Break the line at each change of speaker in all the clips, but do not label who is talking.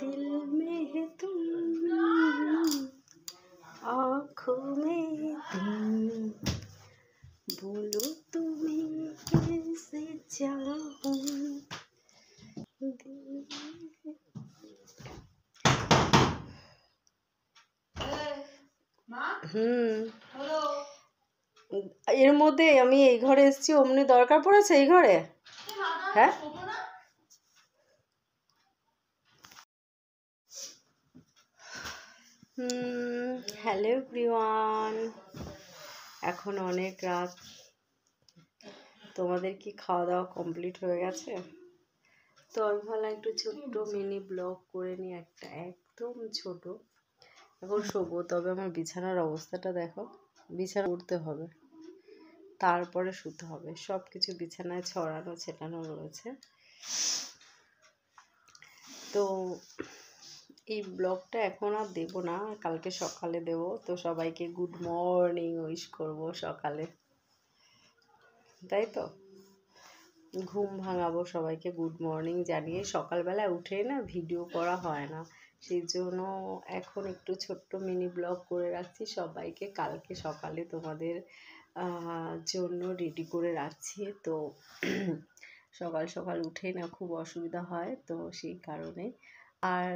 दिल में है तुम, आँखों में तुम, बोलो तुम्हें कैसे चाहूं, दिल এর মধ্যে আমি এই ঘরে এসেছি, অমনি দরকার পড়েছে এই ঘরে। হ্যাঁ হ্যালো এভরিওয়ান, এখন অনেক রাত। তোমাদের কি খাওয়া দাওয়া কমপ্লিট হয়ে গেছে? তো আমি ভাবলাম একটু ছোট্ট মিনি ব্লগ করে নিই, একটা একদম ছোট। এখন শোবো, তবে আমার বিছানার অবস্থাটা দেখো। বিছানা উঠতে হবে, তারপরে শুতে হবে। সব কিছু বিছানায় ছড়ানো ছেটানো রয়েছে। তো এই ব্লগটা এখন আর দেবো না, কালকে সকালে দেব। তো সবাইকে গুড মর্নিং উইশ করব সকালে, তাই তো ঘুম ভাঙাবো সবাইকে গুড মর্নিং জানিয়ে। সকালবেলা উঠে না ভিডিও করা হয় না, সেই জন্য এখন একটু ছোট্ট মিনি ব্লগ করে রাখছি। সবাইকে কালকে সকালে তোমাদের জন্য রেডি করে রাখছি। তো সকাল সকাল উঠে না খুব অসুবিধা হয়, তো সেই কারণে। আর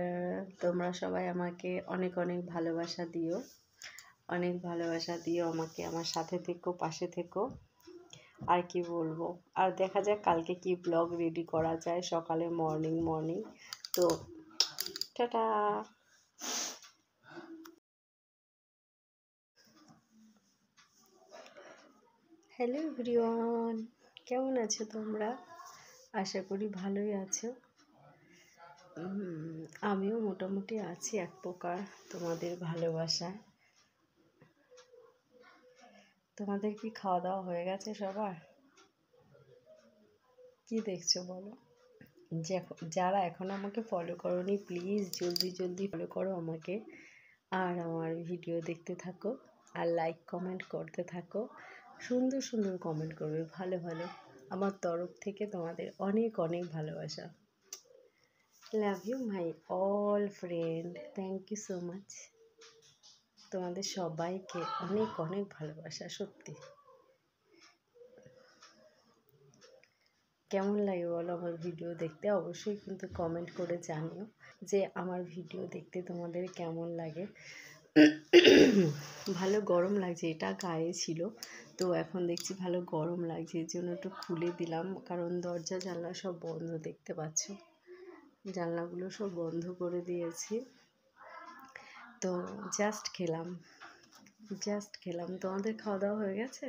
তোমরা সবাই আমাকে অনেক অনেক ভালোবাসা দিও, অনেক ভালোবাসা দিও আমাকে, আমার সাথে থেকো, পাশে থেকো। আর কি বলবো, আর দেখা যাক কালকে কি ব্লগ রেডি করা যায় সকালে মর্নিং। তো টাটা। হ্যালো এভরিওয়ান, কেমন আছো তোমরা? আশা করি ভালোই আছো। আমিও মোটামুটি আছি এক প্রকার, তোমাদের ভালোবাসায়। তোমাদের কি খাওয়া দাওয়া হয়ে গেছে সবার? কি দেখছো বলো? যারা এখন আমাকে ফলো করোনি, প্লিজ জলদি ফলো করো আমাকে, আর আমার ভিডিও দেখতে থাকো, আর লাইক কমেন্ট করতে থাকো। সুন্দর সুন্দর কমেন্ট করবে, ভালো ভালো। আমার তরফ থেকে তোমাদের অনেক অনেক ভালোবাসা। Love you my all friend, thank you so much. তোমাদের সবাইকে অনেক অনেক ভালোবাসা। সত্যি কেমন লাগে বলো আমার ভিডিও দেখতে? অবশ্যই কিন্তু কমেন্ট করে জানিও যে আমার ভিডিও দেখতে তোমাদের কেমন লাগে। ভালো গরম লাগছে, এটা গায়ে ছিল, তো এখন দেখছি ভালো গরম লাগছে, এর জন্য একটু খুলে দিলাম। কারণ দরজা জানলা সব বন্ধ, দেখতে পাচ্ছ জানলাগুলো সব বন্ধ করে দিয়েছি। তো জাস্ট খেলাম। তোমাদের খাওয়া দাওয়া হয়ে গেছে?